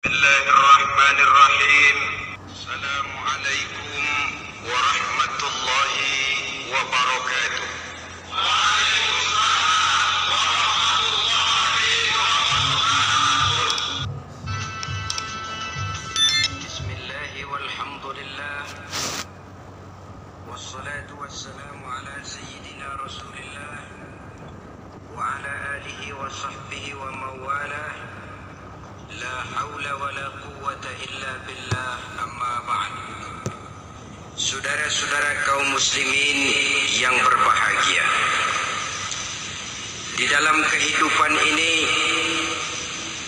بسم الله الرحمن الرحيم. السلام عليكم ورحمة الله وبركاته. بسم الله والحمد لله والصلاة والسلام على سيدنا رسول الله وعلى آله وصحبه ومن والاه. La haula wa la quwwata illa billah, amma ba'd. Saudara-saudara kaum muslimin yang berbahagia, di dalam kehidupan ini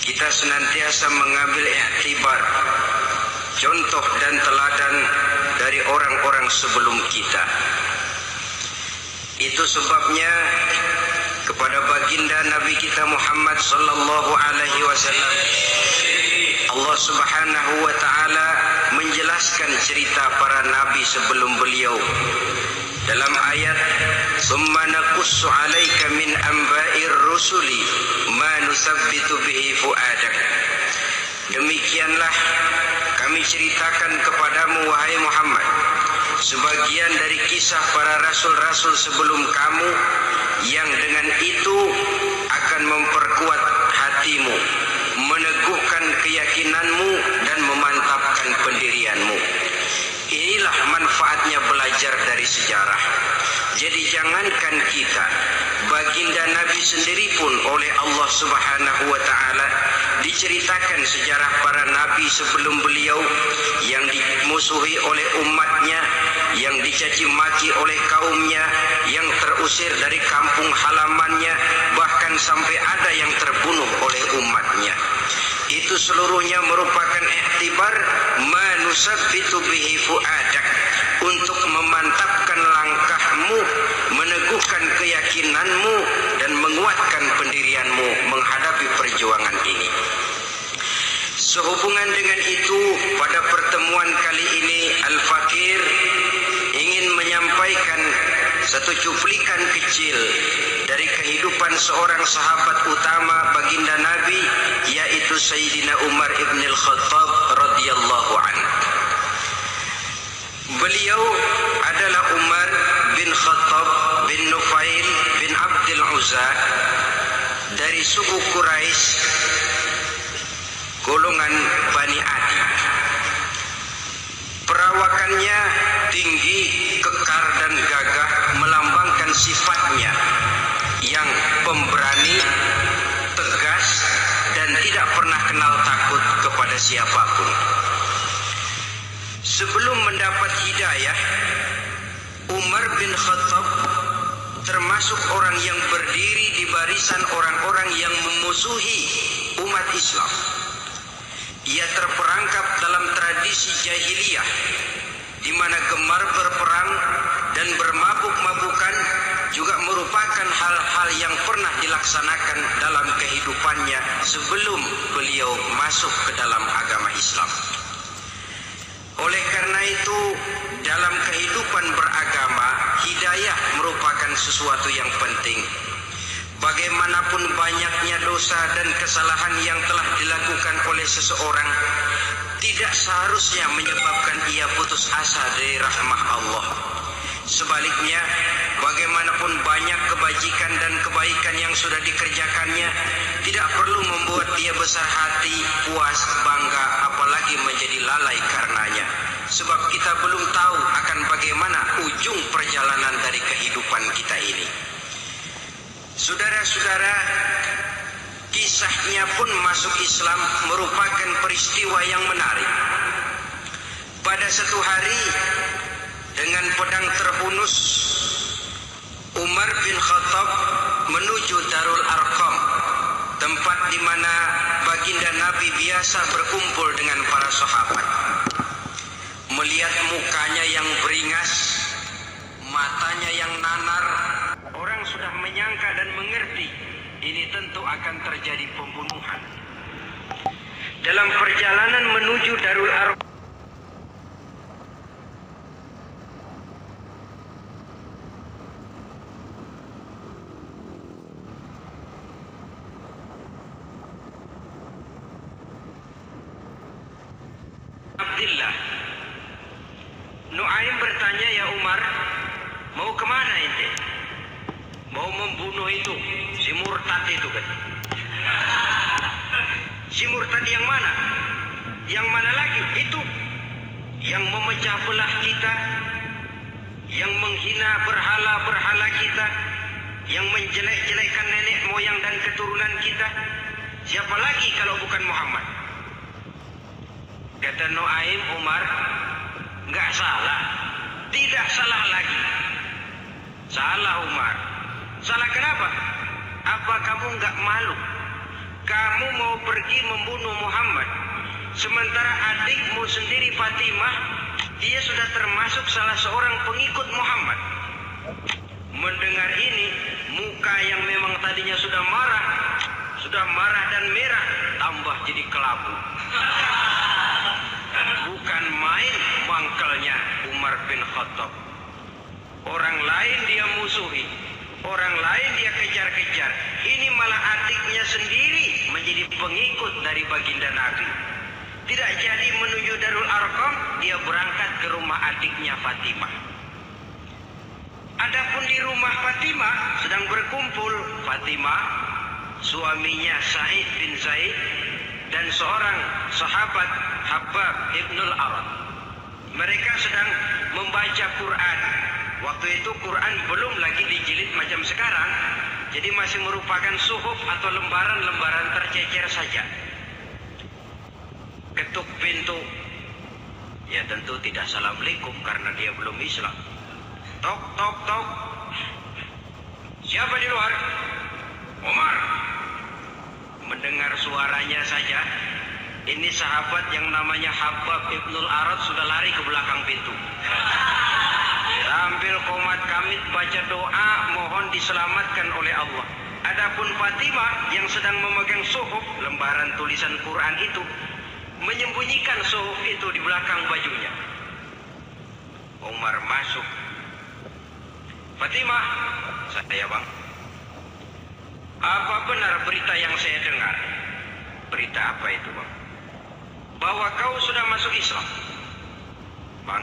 kita senantiasa mengambil iktibar, contoh dan teladan dari orang-orang sebelum kita. Itu sebabnya kepada baginda Nabi kita Muhammad sallallahu alaihi wasallam Allah Subhanahu wa taala menjelaskan cerita para nabi sebelum beliau dalam ayat summa naqussu 'alaika min amba'ir rusuli ma nusabbitu bihi fuadak. Demikianlah kami ceritakan kepadamu wahai Muhammad sebagian dari kisah para rasul-rasul sebelum kamu yang dengan itu akan memperkuat hatimu, meneguhkan keyakinanmu dan memantapkan pendirianmu. Inilah manfaatnya belajar dari sejarah. Jadi jangankan kita, baginda Nabi sendiri pun oleh Allah Subhanahu wa taala diceritakan sejarah para nabi sebelum beliau yang dimusuhi oleh umatnya, yang dicaci maki oleh kaumnya, yang terusir dari kampung halamannya, bahkan sampai ada yang terbunuh oleh umatnya. Itu seluruhnya merupakan iktibar manusabbitu bihi fuadak, untuk memantapkan langkahmu, meneguhkan keyakinanmu dan menguatkan pendirianmu menghadapi perjuangan ini. Sehubungan dengan itu, pada pertemuan kali ini Al-Fakir ingin menyampaikan satu cuplikan kecil dari kehidupan seorang sahabat utama baginda Nabi, yaitu Sayyidina Umar ibn al-Khattab radhiyallahu anhu. Beliau adalah Umar bin Khattab bin Nufail bin Abdul Uzza dari suku Quraisy golongan Bani Adi. Perawakannya tinggi, kekar dan gagah, melambangkan sifatnya yang pemberani, tegas dan tidak pernah kenal takut kepada siapapun. Sebelum mendapat hidayah, Umar bin Khattab termasuk orang yang berdiri di barisan orang-orang yang memusuhi umat Islam. Ia terperangkap dalam tradisi jahiliyah, di mana gemar berperang dan bermabuk-mabukan juga merupakan hal-hal yang pernah dilaksanakan dalam kehidupannya sebelum beliau masuk ke dalam agama Islam. Oleh karena itu, dalam kehidupan beragama, hidayah merupakan sesuatu yang penting. Bagaimanapun banyaknya dosa dan kesalahan yang telah dilakukan oleh seseorang, tidak seharusnya menyebabkan ia putus asa dari rahmah Allah. Sebaliknya, bagaimanapun banyak kebajikan dan kebaikan yang sudah dikerjakannya, tidak perlu membuat dia besar hati, puas, bangga, apalagi menjadi lalai karenanya. Sebab kita belum tahu akan bagaimana ujung perjalanan dari kehidupan kita ini. Saudara-saudara, kisahnya pun masuk Islam merupakan peristiwa yang menarik. Pada satu hari, dengan pedang terhunus, Umar bin Khattab menuju Darul Arqam, tempat di mana baginda Nabi biasa berkumpul dengan para sahabat. Melihat mukanya yang beringas, matanya yang nanar, orang sudah menyangka dan mengerti ini tentu akan terjadi pembunuhan. Dalam perjalanan menuju Darul Arqam, Abdillah. Nu'aim bertanya, ya Umar, mau kemana ente? Mau membunuh itu, si murtad itu kan. Si murtad yang mana? Yang mana lagi? Itu yang memecah belah kita, yang menghina berhala-berhala kita, yang menjelek-jelekkan nenek moyang dan keturunan kita. Siapa lagi kalau bukan Muhammad? Kata Nu'aim, Umar, enggak salah. Tidak salah lagi. Salah Umar. Salah kenapa? Apa kamu enggak malu? Kamu mau pergi membunuh Muhammad, sementara adikmu sendiri Fatimah, dia sudah termasuk salah seorang pengikut Muhammad. Mendengar ini, muka yang memang tadinya sudah marah dan merah, tambah jadi kelabu. Bukan main mangkelnya Umar bin Khattab. Orang lain dia musuhi, orang lain dia kejar-kejar. Ini malah adiknya sendiri menjadi pengikut dari baginda Nabi. Tidak jadi menuju Darul Arqam, dia berangkat ke rumah adiknya Fatimah. Adapun di rumah Fatimah sedang berkumpul Fatimah, suaminya Sa'id bin Zaid, dan seorang sahabat Habbab ibnul Arad. Mereka sedang membaca Quran. Waktu itu Quran belum lagi dijilid macam sekarang, jadi masih merupakan suhuf atau lembaran-lembaran tercecer saja. Ketuk pintu, ya tentu tidak assalamualaikum karena dia belum Islam. Tok, tok, tok. Siapa di luar? Umar. Mendengar suaranya saja, ini sahabat yang namanya Habbab ibnul Arad sudah lari ke belakang pintu. Sambil komat kamit baca doa mohon diselamatkan oleh Allah. Adapun Fatimah yang sedang memegang suhuf, lembaran tulisan Quran itu, menyembunyikan suhuf itu di belakang bajunya. Umar masuk. Fatimah, saya bang. Apa benar berita yang saya dengar? Berita apa itu bang? Bahwa kau sudah masuk Islam. Bang,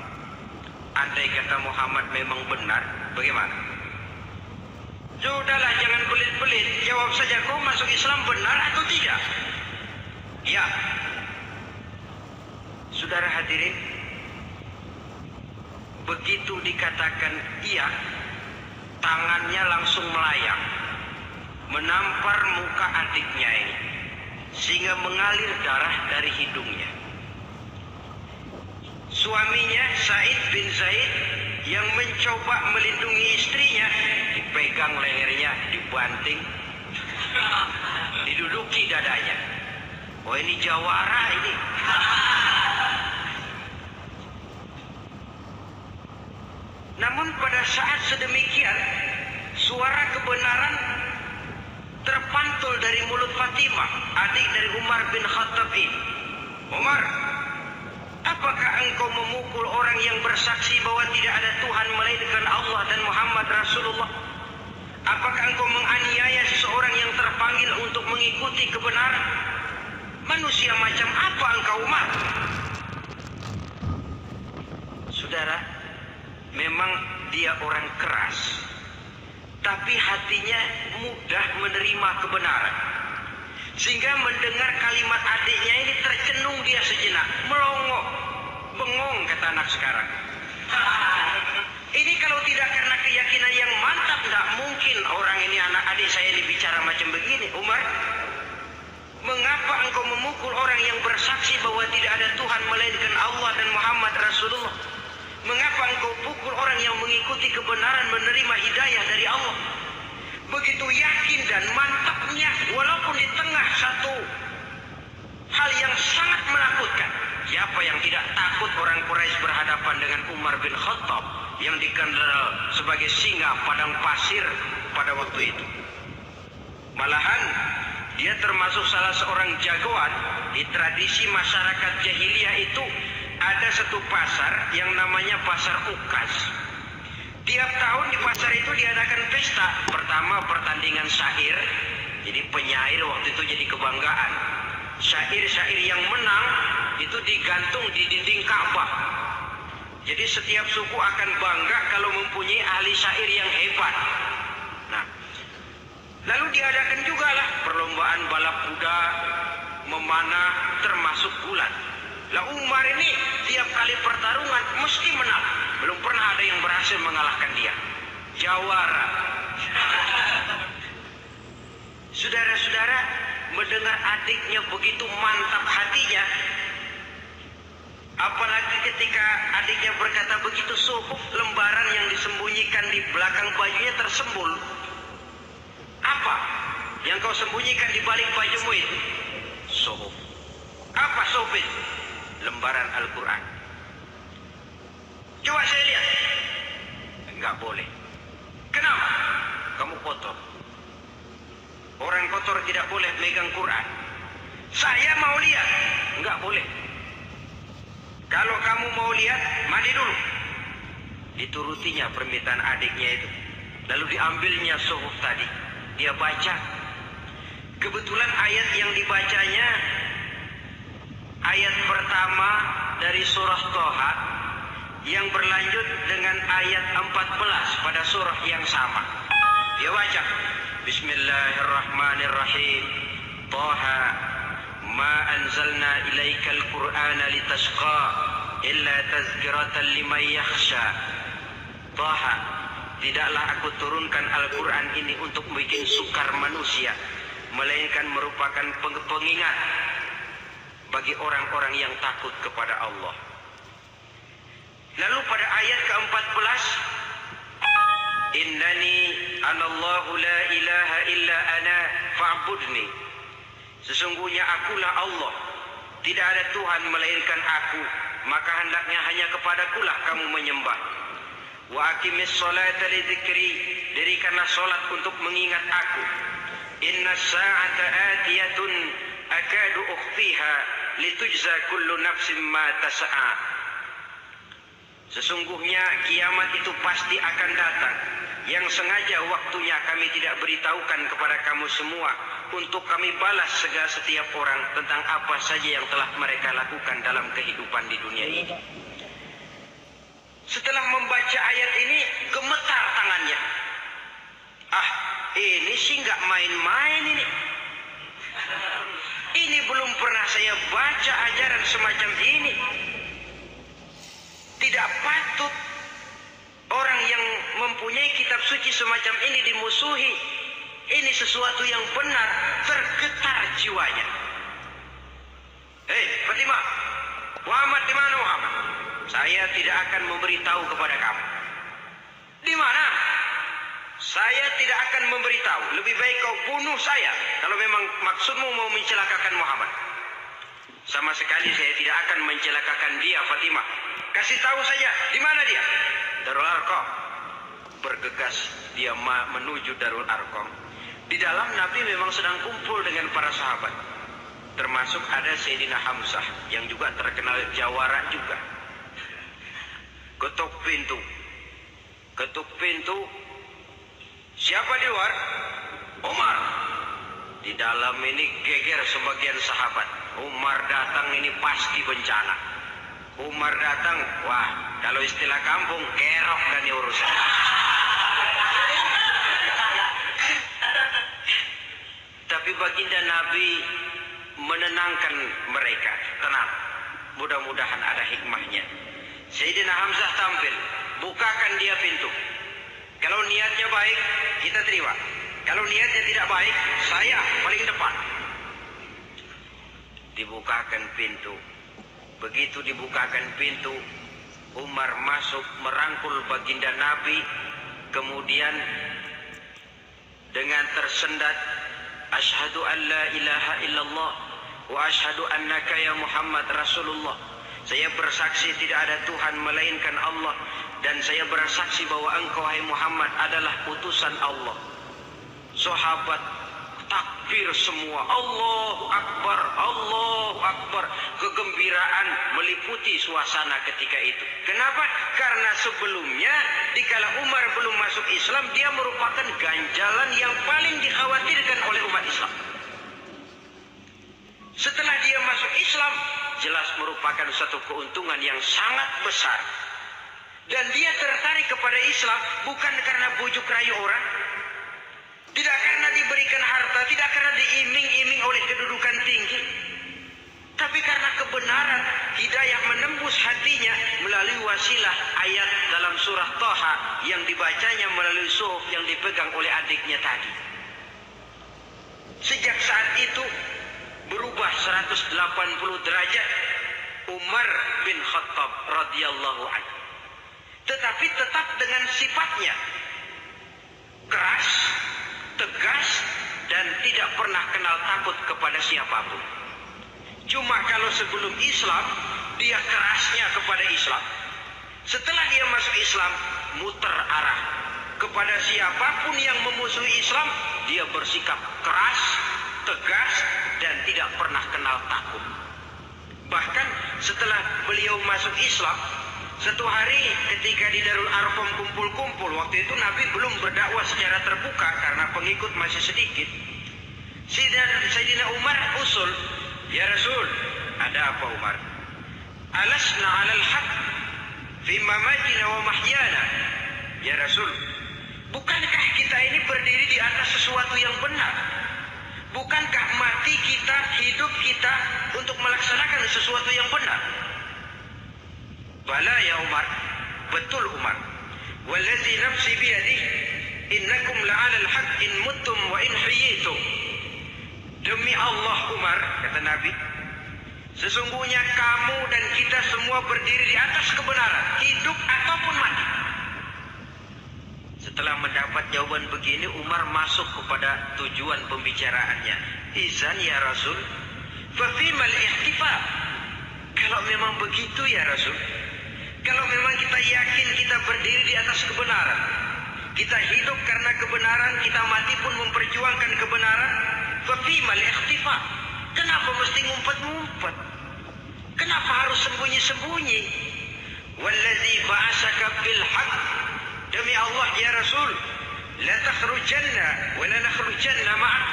andai kata Muhammad memang benar, bagaimana? Sudahlah, jangan pelit-pelit. Jawab saja, kau masuk Islam benar atau tidak? Ya. Saudara hadirin, begitu dikatakan iya, tangannya langsung melayang, menampar muka adiknya ini, sehingga mengalir darah dari hidungnya. Suaminya Sa'id bin Zaid yang mencoba melindungi istrinya, dipegang lehernya, dibanting, diduduki dadanya. Oh, ini jawara ini. Namun pada saat sedemikian, suara kebenaran terpantul dari mulut Fatimah, adik dari Umar bin Khattab ini. Umar, apakah engkau memukul orang yang bersaksi bahwa tidak ada Tuhan melainkan Allah dan Muhammad Rasulullah? Apakah engkau menganiaya seseorang yang terpanggil untuk mengikuti kebenaran? Manusia macam apa engkau, Umar? Saudara, memang dia orang keras, tapi hatinya mudah menerima kebenaran. Sehingga mendengar kalimat adiknya ini tercenung dia sejenak, melongo, bengong kata anak sekarang. Ini kalau tidak karena keyakinan yang mantap, tidak mungkin orang ini, anak adik saya ini bicara macam begini. Umar, mengapa engkau memukul orang yang bersaksi bahwa tidak ada Tuhan melainkan Allah dan Muhammad Rasulullah? Mengapa engkau pukul orang yang mengikuti kebenaran, menerima hidayah dari Allah? Begitu yakin dan mantapnya, walaupun di tengah satu hal yang sangat menakutkan. Siapa yang tidak takut orang Quraisy berhadapan dengan Umar bin Khattab yang dikenal sebagai singa padang pasir pada waktu itu? Malahan dia termasuk salah seorang jagoan di tradisi masyarakat jahiliyah itu. Ada satu pasar yang namanya pasar Ukas. Tiap tahun di pasar itu diadakan pesta. Pertama pertandingan syair. Jadi penyair waktu itu jadi kebanggaan. Syair-syair yang menang itu digantung di dinding Ka'bah. Jadi setiap suku akan bangga kalau mempunyai ahli syair yang hebat. Nah, lalu diadakan juga lah perlombaan balap kuda, memanah, termasuk gulat. Lah Umar ini tiap kali pertarungan mesti menang. Belum pernah ada yang berhasil mengalahkan dia. Jawara. Saudara-saudara, mendengar adiknya begitu mantap hatinya, apalagi ketika adiknya berkata begitu, suhuf, lembaran yang disembunyikan di belakang bajunya tersembul. Apa yang kau sembunyikan di balik bajumu itu? Suhuf. Apa suhuf itu? Lembaran Al-Quran. Coba saya lihat. Enggak boleh. Kenapa? Kamu kotor. Orang kotor tidak boleh megang Quran. Saya mau lihat. Enggak boleh. Kalau kamu mau lihat, mandi dulu. Diturutinya permintaan adiknya itu. Lalu diambilnya suhuf tadi. Dia baca. Kebetulan ayat yang dibacanya ayat pertama dari surah Toha yang berlanjut dengan ayat 14 pada surah yang sama. Dia baca, Bismillahirrahmanirrahim. Toha ma anzalna ilaikal Qur'ana litashqa illa tazkiratan liman yakhsha. Toha, tidaklah aku turunkan Al-Quran ini untuk membuat sukar manusia, melainkan merupakan pengingat bagi orang-orang yang takut kepada Allah. Lalu pada ayat ke-14, Innani anallahu la ilaha illa ana fa'budni. Sesungguhnya akulah Allah, tidak ada Tuhan melainkan aku, maka hendaknya hanya kepadakulah kamu menyembah. Wa aqimis sholata li dzikri, dirikanlah salat untuk mengingat aku. Inna sa'ata atiyatun akadu ukhfiha litujza kullu nafsin ma tas'a. Sesungguhnya kiamat itu pasti akan datang, yang sengaja waktunya kami tidak beritahukan kepada kamu semua, untuk kami balas segala setiap orang tentang apa saja yang telah mereka lakukan dalam kehidupan di dunia ini. Setelah membaca ayat ini, gemetar tangannya. Ah, ini sih nggak main-main ini. Ini belum pernah saya baca ajaran semacam ini. Tidak patut orang yang mempunyai kitab suci semacam ini dimusuhi. Ini sesuatu yang benar, tergetar jiwanya. Hei, Fatimah, Muhammad di mana Muhammad? Saya tidak akan memberitahu kepada kamu. Di mana? Saya tidak akan memberitahu. Lebih baik kau bunuh saya kalau memang maksudmu mau mencelakakan Muhammad. Sama sekali saya tidak akan mencelakakan dia, Fatimah. Kasih tahu saja, di mana dia? Darul Arqam. Bergegas dia menuju Darul Arqam. Di dalam Nabi memang sedang kumpul dengan para sahabat. Termasuk ada Sayyidina Hamzah yang juga terkenal jawara juga. Ketuk pintu. Ketuk pintu. Siapa di luar? Umar. Di dalam ini geger sebagian sahabat. Umar datang ini pasti bencana. Umar datang, wah, kalau istilah kampung, kerok dan urusan. Tapi baginda Nabi menenangkan mereka. Tenang, mudah-mudahan ada hikmahnya. Sayyidina Hamzah tampil, bukakan dia pintu. Kalau niatnya baik, kita terima. Kalau niatnya tidak baik, saya paling depan. Dibukakan pintu. Begitu dibukakan pintu, Umar masuk merangkul baginda Nabi, kemudian dengan tersendat, Asyhadu an la ilaha illallah wa asyhadu annaka ya Muhammad Rasulullah. Saya bersaksi tidak ada Tuhan melainkan Allah, dan saya bersaksi bahwa engkau hai Muhammad adalah utusan Allah. Sahabat takbir semua, Allahu Akbar, Allahu Akbar. Kegembiraan meliputi suasana ketika itu. Kenapa? Karena sebelumnya dikala Umar belum masuk Islam, dia merupakan ganjalan yang paling dikhawatirkan oleh umat Islam. Setelah dia masuk Islam, jelas merupakan suatu keuntungan yang sangat besar. Dan dia tertarik kepada Islam bukan karena bujuk rayu orang, tidak karena diberikan harta, tidak karena diiming-iming oleh kedudukan tinggi, tapi karena kebenaran. Hidayah menembus hatinya melalui wasilah ayat dalam surah Thaha yang dibacanya melalui suhuf yang dipegang oleh adiknya tadi. Sejak saat itu berubah 180 derajat Umar bin Khattab radhiyallahu anhu. Tetapi tetap dengan sifatnya keras, tegas, dan tidak pernah kenal takut kepada siapapun. Cuma kalau sebelum Islam, dia kerasnya kepada Islam. Setelah dia masuk Islam, muter arah. Kepada siapapun yang memusuhi Islam, dia bersikap keras, tegas, dan tidak pernah kenal takut. Bahkan setelah beliau masuk Islam, satu hari ketika di Darul Arqam kumpul-kumpul, waktu itu Nabi belum berdakwah secara terbuka karena pengikut masih sedikit. Sayyidina Umar usul, "Ya Rasul, ada apa Umar? Alasna 'alal haq fi mamatina wa mahyana." Ya Rasul, bukankah kita ini berdiri di atas sesuatu yang benar? Bukankah mati kita, hidup kita untuk melaksanakan sesuatu yang benar? Bala ya Umar, betul Umar. Wallazi nafsi biyadihi innakum la'alal haq in muttum wa in hayyitum. Demi Allah Umar, kata Nabi, sesungguhnya kamu dan kita semua berdiri di atas kebenaran, hidup ataupun mati. Setelah mendapat jawaban begini, Umar masuk kepada tujuan pembicaraannya. Izan ya Rasul, fa fimal ihtifal. Kalau memang begitu ya Rasul, kalau memang kita yakin kita berdiri di atas kebenaran, kita hidup karena kebenaran, kita mati pun memperjuangkan kebenaran, fa fimal ihtifal. Kenapa mesti ngumpet-ngumpet? Kenapa harus sembunyi-sembunyi? Wallazi ba'asaka bil haqq, demi Allah ya Rasul, la takhrujanna wa la nakhrujanna ma'ak.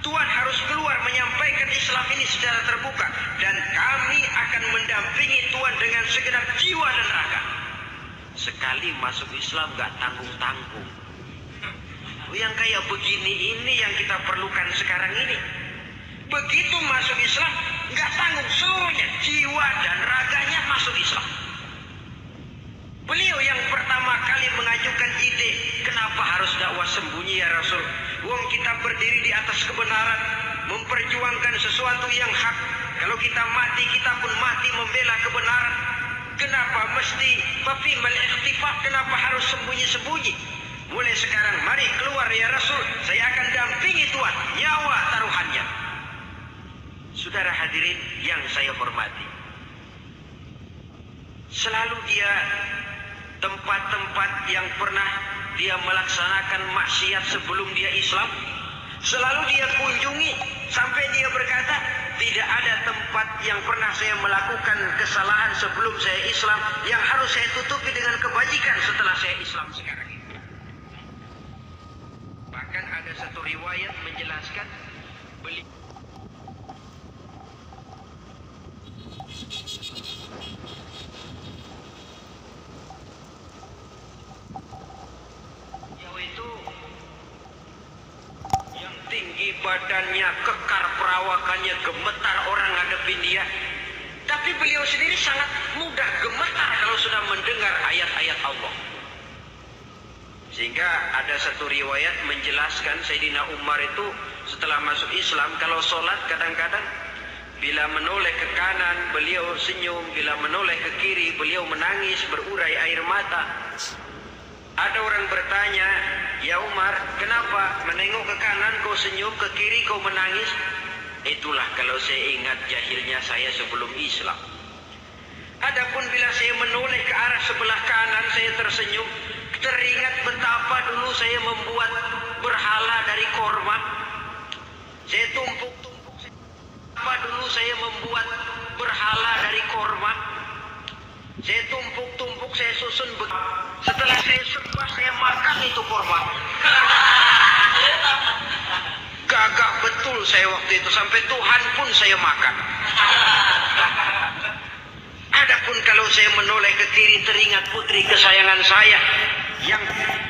Tuhan harus keluar menyampaikan Islam ini secara terbuka, dan kami akan mendampingi Tuhan dengan segenap jiwa dan raga. Sekali masuk Islam gak tanggung-tanggung. Yang kayak begini ini yang kita perlukan sekarang ini. Begitu masuk Islam gak tanggung, seluruhnya jiwa dan raganya masuk Islam. Beliau yang pertama kali mengajukan ide, kenapa harus dakwah sembunyi ya Rasul? Wong kita berdiri di atas kebenaran, memperjuangkan sesuatu yang hak. Kalau kita mati, kita pun mati membela kebenaran. Kenapa mesti fafimal ikhtifaq? Kenapa harus sembunyi-sembunyi? Mulai sekarang mari keluar ya Rasul, saya akan dampingi Tuhan, nyawa taruhannya. Saudara hadirin yang saya hormati, selalu dia tempat-tempat yang pernah dia melaksanakan maksiat sebelum dia Islam, selalu dia kunjungi sampai dia berkata, tidak ada tempat yang pernah saya melakukan kesalahan sebelum saya Islam yang harus saya tutupi dengan kebajikan setelah saya Islam sekarang ini. Bahkan ada satu riwayat menjelaskan beliau itu yang tinggi badannya, kekar perawakannya, gemetar orang ngadepin dia. Tapi beliau sendiri sangat mudah gemetar kalau sudah mendengar ayat-ayat Allah. Sehingga ada satu riwayat menjelaskan Sayyidina Umar itu setelah masuk Islam, kalau sholat kadang-kadang bila menoleh ke kanan beliau senyum, bila menoleh ke kiri beliau menangis berurai air mata. Ada orang bertanya, ya Umar, kenapa menengok ke kanan kau senyum, ke kiri kau menangis? Itulah kalau saya ingat jahilnya saya sebelum Islam. Adapun bila saya menoleh ke arah sebelah kanan saya tersenyum, teringat betapa dulu saya membuat berhala dari korma. Saya tumpuk-tumpuk, betapa dulu saya membuat berhala dari korma. Saya tumpuk-tumpuk, saya susun begitu. Setelah saya sembah, saya makan itu korma. Gagah betul saya waktu itu, sampai Tuhan pun saya makan. ke kiri teringat putri kesayangan saya yang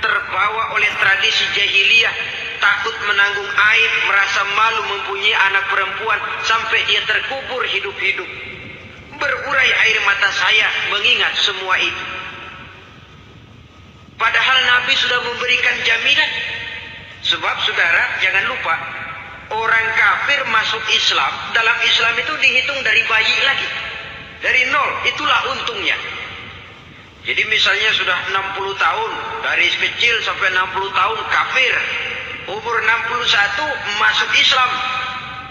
terbawa oleh tradisi jahiliyah, takut menanggung aib, merasa malu mempunyai anak perempuan sampai dia terkubur hidup-hidup. Berurai air mata saya mengingat semua itu. Padahal Nabi sudah memberikan jaminan. Sebab saudara jangan lupa, orang kafir masuk Islam, dalam Islam itu dihitung dari bayi lagi. Dari nol, itulah untungnya. Jadi misalnya sudah 60 tahun, dari kecil sampai 60 tahun kafir. Umur 61 masuk Islam.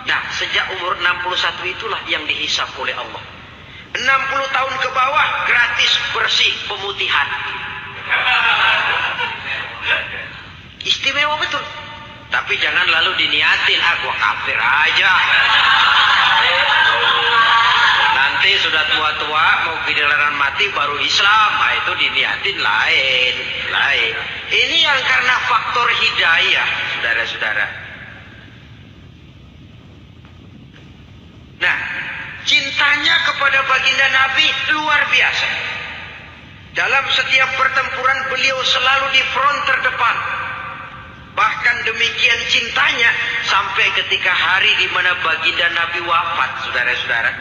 Nah, sejak umur 61 itulah yang dihisap oleh Allah. 60 tahun ke bawah gratis bersih pemutihan. Istimewa betul. Tapi jangan lalu diniatin, gua kafir aja. Nanti sudah tua-tua mau giliran mati baru Islam. Nah, itu diniatin lain. Ini yang karena faktor hidayah, saudara-saudara. Nah, cintanya kepada baginda Nabi luar biasa. Dalam setiap pertempuran beliau selalu di front terdepan. Bahkan demikian cintanya sampai ketika hari di mana baginda Nabi wafat, saudara-saudara.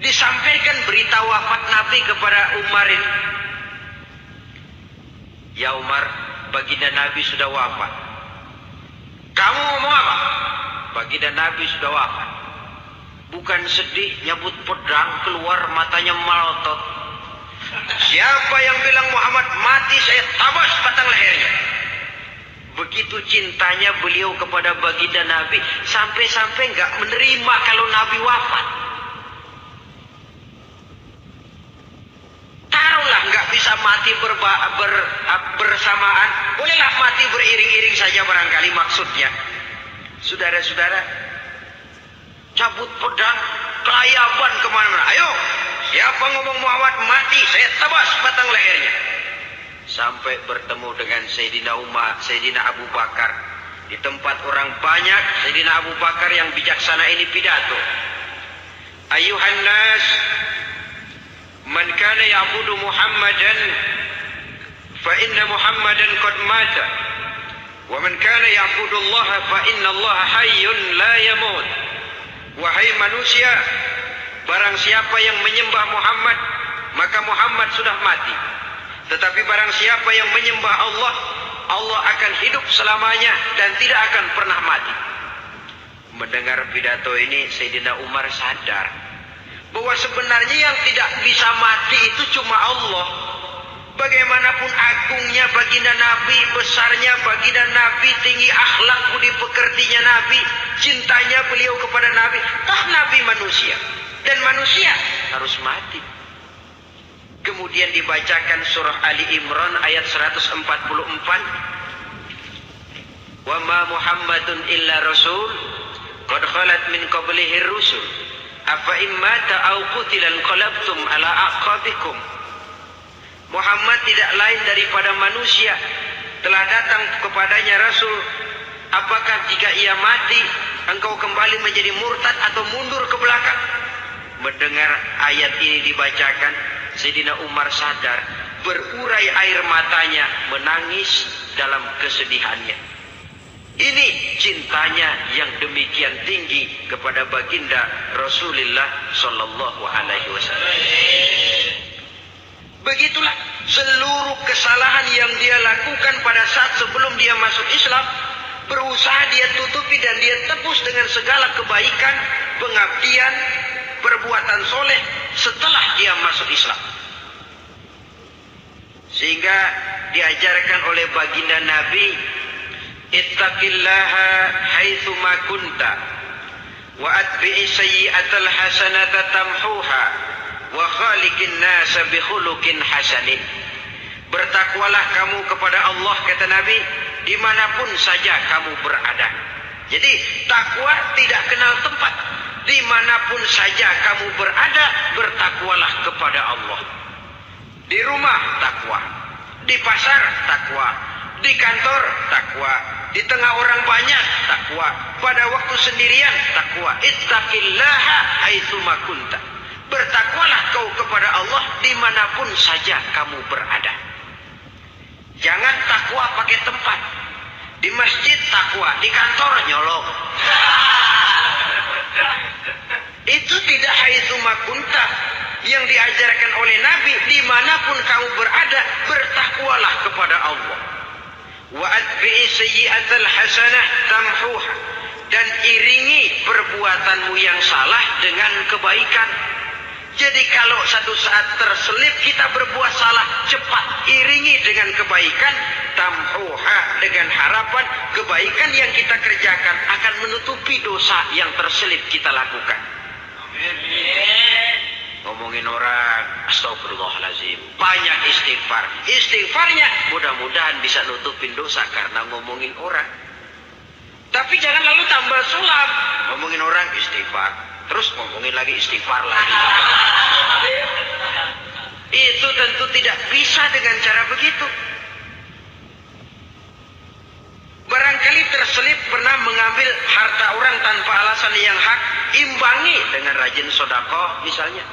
Disampaikan berita wafat Nabi kepada Umar ini. Ya Umar, baginda Nabi sudah wafat. Kamu ngomong apa? Baginda Nabi sudah wafat. Bukan sedih, nyabut pedang, keluar matanya melotot. Siapa yang bilang Muhammad mati, saya tabas batang lehernya. Begitu cintanya beliau kepada baginda Nabi, sampai-sampai nggak menerima kalau Nabi wafat. Taruhlah nggak bisa mati bersamaan, bolehlah mati beriring-iring saja barangkali maksudnya. Saudara-saudara, cabut pedang, kelayaban kemana-mana. Ayo, siapa ngomong Muhammad mati, saya tabas batang lehernya. Sampai bertemu dengan Sayyidina Umar, Sayyidina Abu Bakar. Di tempat orang banyak, Sayyidina Abu Bakar yang bijaksana ini pidato. Ayuhan nas, man kana ya'budu Muhammadan, fa inna Muhammadan qad mata. Wa man kana ya'budu Allah, fa inna Allah hayyun la yamut. Wahai manusia, barang siapa yang menyembah Muhammad, maka Muhammad sudah mati. Tetapi barang siapa yang menyembah Allah, Allah akan hidup selamanya dan tidak akan pernah mati. Mendengar pidato ini, Sayyidina Umar sadar bahwa sebenarnya yang tidak bisa mati itu cuma Allah. Bagaimanapun agungnya baginda Nabi, besarnya baginda Nabi, tinggi akhlak budi pekertinya Nabi, cintanya beliau kepada Nabi, toh Nabi manusia dan manusia harus mati. Kemudian dibacakan surah Ali Imran ayat 144. Wa ma Muhammadun illa rasul qad khalat min qablihi rusul afa immata aw qutila qalabtum ala aqabikum. Muhammad tidak lain daripada manusia, telah datang kepadanya rasul. Apakah jika ia mati engkau kembali menjadi murtad atau mundur ke belakang? Mendengar ayat ini dibacakan, Sayyidina Umar sadar, berurai air matanya, menangis dalam kesedihannya. Ini cintanya yang demikian tinggi kepada baginda Rasulullah Sallallahu Alaihi Wasallam. Begitulah seluruh kesalahan yang dia lakukan pada saat sebelum dia masuk Islam, berusaha dia tutupi dan dia tebus dengan segala kebaikan, pengabdian, perbuatan soleh setelah dia masuk Islam. Sehingga diajarkan oleh baginda Nabi, ittaqillaha haitsu ma kunta wa atbi'i sayyi'atal hasanata tamhuha wa khaliqin nasa bi khuluqin hasanin. Bertakwalah kamu kepada Allah, kata Nabi, dimanapun saja kamu berada. Jadi takwa tidak kenal tempat. Dimanapun saja kamu berada, bertakwalah kepada Allah. Di rumah takwa, di pasar takwa, di kantor takwa, di tengah orang banyak takwa, pada waktu sendirian takwa. Ittaqillaha haitsu ma kunta. Bertakwalah kau kepada Allah dimanapun saja kamu berada. Jangan takwa pakai tempat. Di masjid takwa, di kantor nyolong. Itu tidak haitsu makunta yang diajarkan oleh Nabi. Dimanapun kamu berada, bertakwalah kepada Allah. Wa atbi'i sayyi'atal hasanah tamhuha, dan iringi perbuatanmu yang salah dengan kebaikan. Jadi kalau satu saat terselip kita berbuat salah, cepat iringi dengan kebaikan, tamhuha, dengan harapan kebaikan yang kita kerjakan akan menutupi dosa yang terselip kita lakukan. Amin. Ngomongin orang, astagfirullahaladzim, banyak istighfar. Istighfarnya mudah-mudahan bisa nutupin dosa karena ngomongin orang. Tapi jangan lalu tambah sulap, ngomongin orang istighfar, terus ngomongin lagi istighfar lagi. Itu tentu tidak bisa dengan cara begitu. Barangkali terselip pernah mengambil harta orang tanpa alasan yang hak, imbangi dengan rajin sedekah misalnya.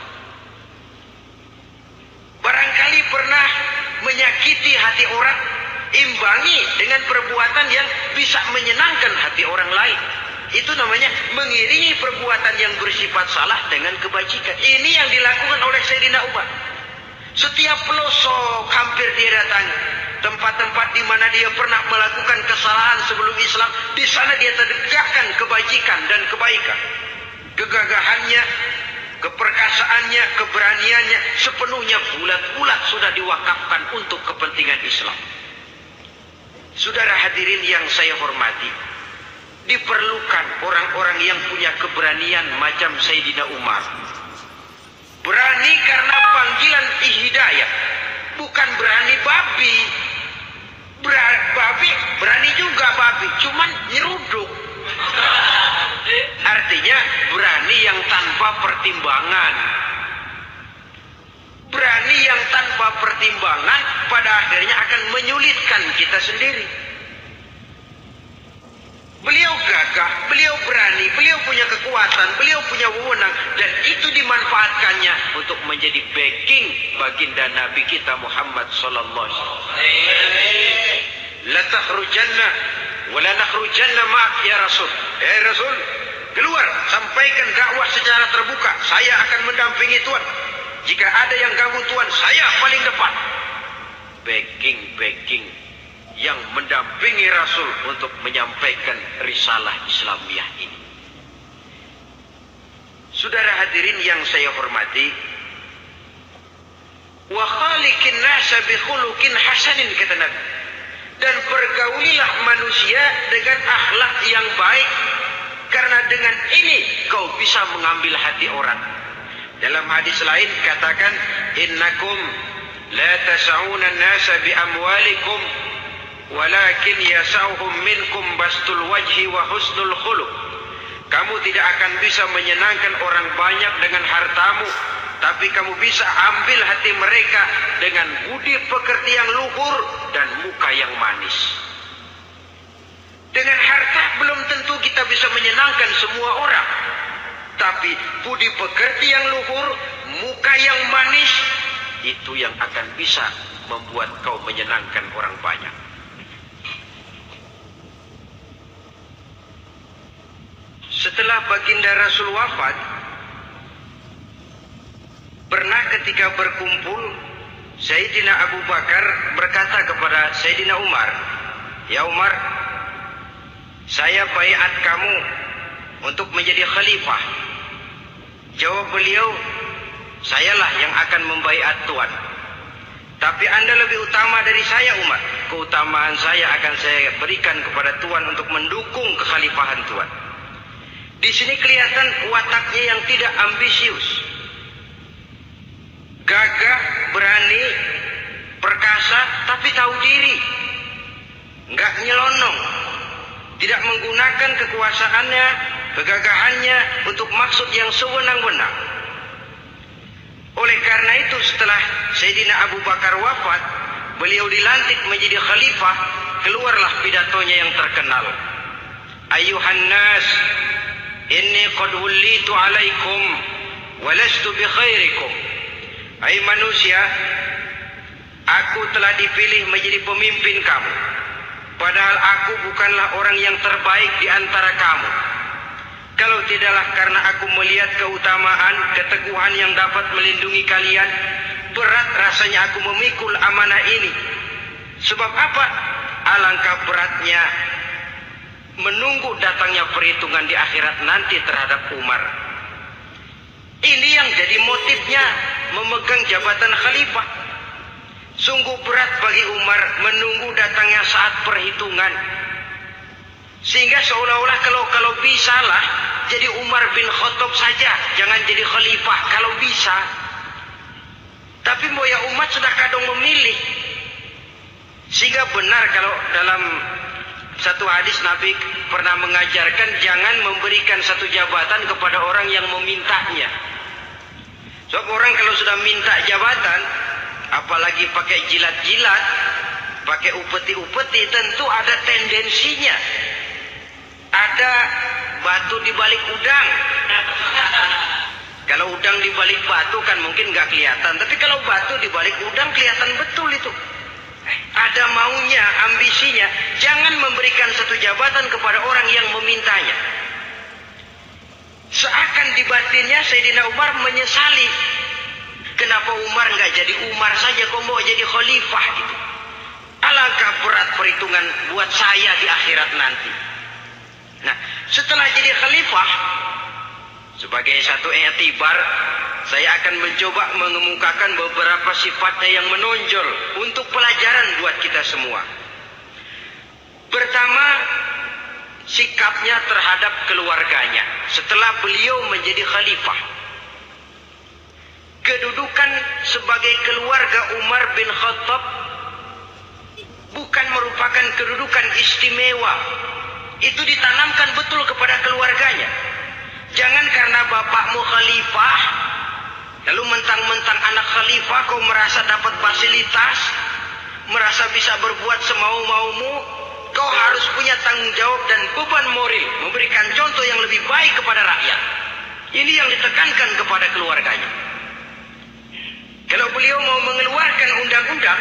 Barangkali pernah menyakiti hati orang, imbangi dengan perbuatan yang bisa menyenangkan hati orang lain. Itu namanya mengiringi perbuatan yang bersifat salah dengan kebajikan. Ini yang dilakukan oleh Sayyidina Umar. Setiap pelosok hampir dia datangi. Tempat-tempat di mana dia pernah melakukan kesalahan sebelum Islam, di sana dia tegakkan kebajikan dan kebaikan. Kegagahannya, keperkasaannya, keberaniannya sepenuhnya bulat-bulat sudah diwakafkan untuk kepentingan Islam. Saudara hadirin yang saya hormati, diperlukan orang-orang yang punya keberanian macam Sayyidina Umar. Berani karena panggilan hidayah, bukan berani babi. Babi berani juga babi, cuman nyeruduk. Artinya berani yang tanpa pertimbangan. Berani yang tanpa pertimbangan pada akhirnya akan menyulitkan kita sendiri. Beliau gagah, beliau berani, beliau punya kekuatan, beliau punya wewenang, dan itu dimanfaatkannya untuk menjadi backing baginda Nabi kita Muhammad sallallahu alaihi wasallam. La takhrujanna wa la nakhrujanna ma'ak ya Rasul. Rasul, keluar, sampaikan dakwah secara terbuka. Saya akan mendampingi Tuhan. Jika ada yang ganggu Tuhan, saya paling depan. Backing yang mendampingi Rasul untuk menyampaikan risalah Islamiyah ini. Saudara hadirin yang saya hormati, wa khaliqin nasa bi khuluqin hasanin, kata Nabi, dan pergaulilah manusia dengan akhlak yang baik, karena dengan ini kau bisa mengambil hati orang. Dalam hadis lain katakan, innakum la tas'una an-nasa bi amwalikum walakin yas'uhum minkum bastul wajhi wa husnul khuluq. Kamu tidak akan bisa menyenangkan orang banyak dengan hartamu, tapi kamu bisa ambil hati mereka dengan budi pekerti yang luhur dan muka yang manis. Dengan harta belum tentu kita bisa menyenangkan semua orang, tapi budi pekerti yang luhur, muka yang manis, itu yang akan bisa membuat kau menyenangkan orang banyak. Setelah baginda Rasul wafat, pernah ketika berkumpul, Sayyidina Abu Bakar berkata kepada Sayyidina Umar, "Ya Umar, saya baiat kamu untuk menjadi khalifah." Jawab beliau, "Sayalah yang akan membaiat Tuhan. Tapi Anda lebih utama dari saya, Umar. Keutamaan saya akan saya berikan kepada Tuhan untuk mendukung kekhalifahan Tuhan." Di sini kelihatan wataknya yang tidak ambisius, gagah, berani, perkasa, tapi tahu diri, nggak nyelonong, tidak menggunakan kekuasaannya, kegagahannya untuk maksud yang sewenang-wenang. Oleh karena itu, setelah Sayyidina Abu Bakar wafat, beliau dilantik menjadi khalifah. Keluarlah pidatonya yang terkenal, "Ayuhan nas, inni qad wullitu alaikum walastu bi khairikum. Hai manusia, aku telah dipilih menjadi pemimpin kamu, padahal aku bukanlah orang yang terbaik di antara kamu. Kalau tidaklah karena aku melihat keutamaan, keteguhan yang dapat melindungi kalian, berat rasanya aku memikul amanah ini. Sebab apa? Alangkah beratnya menunggu datangnya perhitungan di akhirat nanti terhadap Umar. Ini yang jadi motifnya memegang jabatan khalifah. Sungguh berat bagi Umar menunggu datangnya saat perhitungan. Sehingga seolah-olah kalau bisa lah jadi Umar bin Khattab saja, jangan jadi khalifah kalau bisa. Tapi moya umat sudah kadang memilih. Sehingga benar kalau dalam satu hadis Nabi pernah mengajarkan jangan memberikan satu jabatan kepada orang yang memintanya. Sebab orang kalau sudah minta jabatan, apalagi pakai jilat-jilat, pakai upeti-upeti, tentu ada tendensinya. Ada batu di balik udang. Kalau udang di balik batu kan mungkin nggak kelihatan, tapi kalau batu di balik udang kelihatan betul itu. Ada maunya, ambisinya. Jangan memberikan satu jabatan kepada orang yang memintanya. Seakan di batinnya Sayyidina Umar menyesali. Kenapa Umar nggak jadi Umar saja, kok mau jadi khalifah gitu. Alangkah berat perhitungan buat saya di akhirat nanti. Nah, setelah jadi khalifah, sebagai satu i'tibar, saya akan mencoba mengemukakan beberapa sifatnya yang menonjol untuk pelajaran buat kita semua. Pertama, sikapnya terhadap keluarganya setelah beliau menjadi khalifah. Kedudukan sebagai keluarga Umar bin Khattab bukan merupakan kedudukan istimewa. Itu ditanamkan betul kepada keluarganya. Jangan karena bapakmu khalifah, lalu mentang-mentang anak khalifah kau merasa dapat fasilitas, merasa bisa berbuat semau-maumu. Kau harus punya tanggung jawab dan beban moral, memberikan contoh yang lebih baik kepada rakyat. Ini yang ditekankan kepada keluarganya. Kalau beliau mau mengeluarkan undang-undang,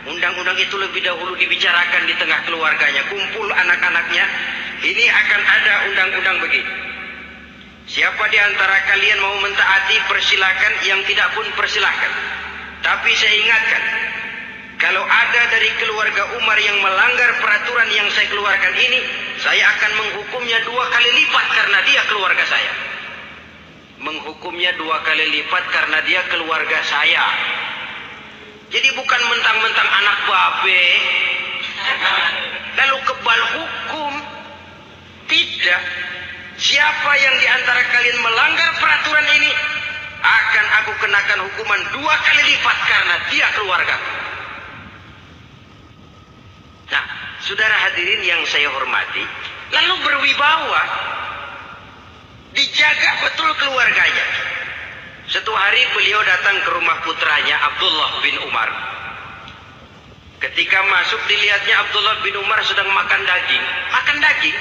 undang-undang itu lebih dahulu dibicarakan di tengah keluarganya, kumpul anak-anaknya. Ini akan ada undang-undang begini. Siapa di antara kalian mau mentaati, persilakan, yang tidak pun persilakan. Tapi saya ingatkan, kalau ada dari keluarga Umar yang melanggar peraturan yang saya keluarkan ini, saya akan menghukumnya 2 kali lipat karena dia keluarga saya. Menghukumnya 2 kali lipat karena dia keluarga saya. Jadi bukan mentang-mentang anak babe, lalu kebal hukum. Tidak. Siapa yang di antara kalian melanggar peraturan ini, akan aku kenakan hukuman 2 kali lipat karena dia keluarga. Nah, saudara hadirin yang saya hormati, lalu berwibawa, dijaga betul keluarganya. Satu hari beliau datang ke rumah putranya Abdullah bin Umar. Ketika masuk dilihatnya Abdullah bin Umar sedang makan daging. Makan daging.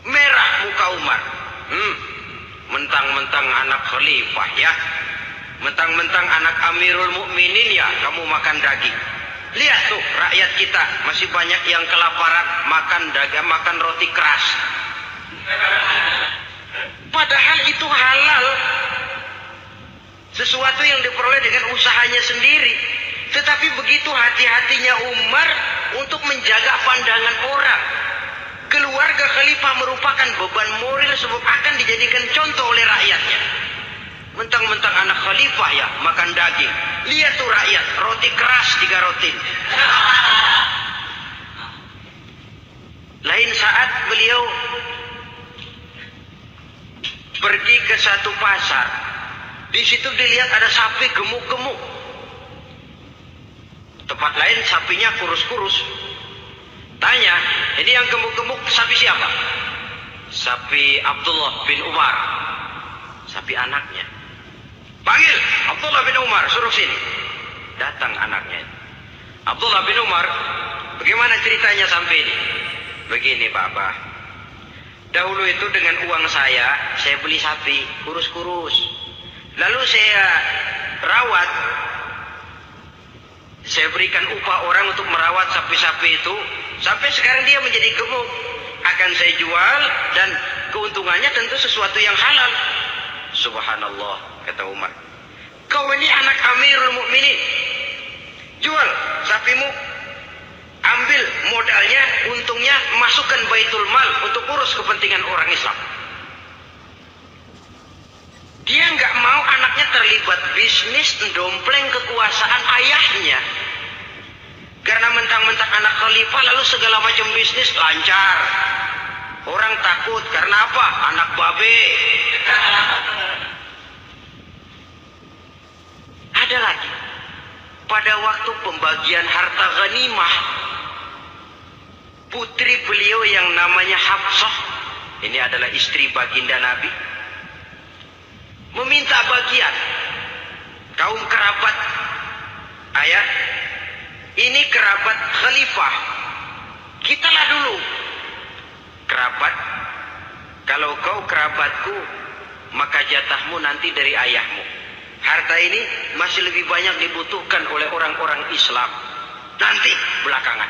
Merah muka Umar. Mentang-mentang anak khalifah ya. Mentang-mentang anak Amirul Mukminin ya kamu makan daging. Lihat tuh rakyat kita masih banyak yang kelaparan, makan daging, makan roti keras. Padahal itu halal. Sesuatu yang diperoleh dengan usahanya sendiri. Tetapi begitu hati-hatinya Umar untuk menjaga pandangan orang. Keluarga khalifah merupakan beban moral sebab akan dijadikan contoh oleh rakyatnya. Mentang-mentang anak khalifah ya makan daging. Lihat tuh rakyat, roti keras digarotin. Lain saat beliau pergi ke satu pasar. Di situ dilihat ada sapi gemuk-gemuk. Tempat lain sapinya kurus-kurus. Tanya, ini yang gemuk-gemuk sapi siapa? Sapi Abdullah bin Umar. Sapi anaknya. Panggil Abdullah bin Umar, suruh sini. Datang anaknya. Abdullah bin Umar, bagaimana ceritanya sampai ini? Begini Papa. Dahulu itu dengan uang saya beli sapi, kurus-kurus. Lalu saya rawat, saya berikan upah orang untuk merawat sapi-sapi itu. Sampai sekarang dia menjadi gemuk. Akan saya jual dan keuntungannya tentu sesuatu yang halal. Subhanallah, kata Umar. Kau ini anak Amirul Mukminin. Jual sapimu, ambil modalnya, untungnya masukkan Baitul Mal untuk urus kepentingan orang Islam. Dia nggak mau anaknya terlibat bisnis, dompleng kekuasaan ayahnya. Karena mentang-mentang anak khalifah lalu segala macam bisnis lancar. Orang takut karena apa? Anak babe. Ada lagi. Pada waktu pembagian harta ghanimah, putri beliau yang namanya Hafsah, ini adalah istri baginda Nabi, meminta bagian. Kaum kerabat ayah, ini kerabat khalifah, kitalah dulu kerabat. Kalau kau kerabatku, maka jatahmu nanti dari ayahmu. Harta ini masih lebih banyak dibutuhkan oleh orang-orang Islam. Nanti belakangan,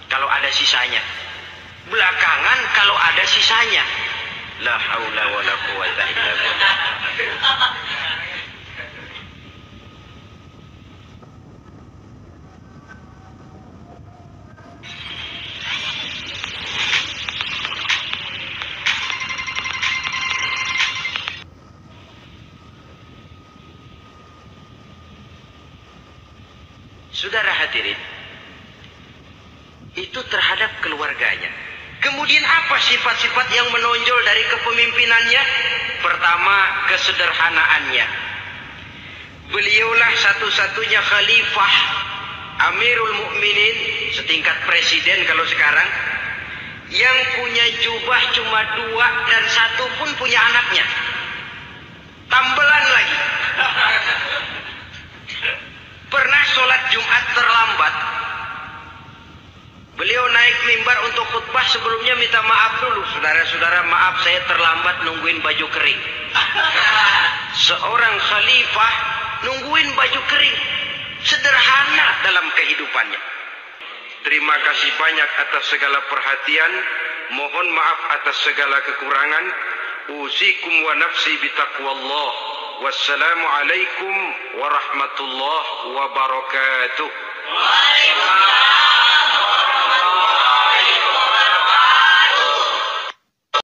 kalau ada sisanya. Belakangan kalau ada sisanya. La haula wala quwata illa billah. Saudara hadirin, itu terhadap keluarganya. Kemudian apa sifat-sifat yang menonjol dari kepemimpinannya? Pertama, kesederhanaannya. Beliaulah satu-satunya khalifah, Amirul Mukminin, setingkat presiden kalau sekarang, yang punya jubah cuma 2 dan 1 pun punya anaknya. Tambelan lagi. Pernah sholat Jumat terlambat. Beliau naik mimbar untuk khutbah, sebelumnya minta maaf dulu. Saudara-saudara, maaf saya terlambat nungguin baju kering. Seorang khalifah nungguin baju kering. Sederhana dalam kehidupannya. Terima kasih banyak atas segala perhatian. Mohon maaf atas segala kekurangan. Usikum wa nafsi bitaqwallah. Wassalamualaikum warahmatullahi wabarakatuh.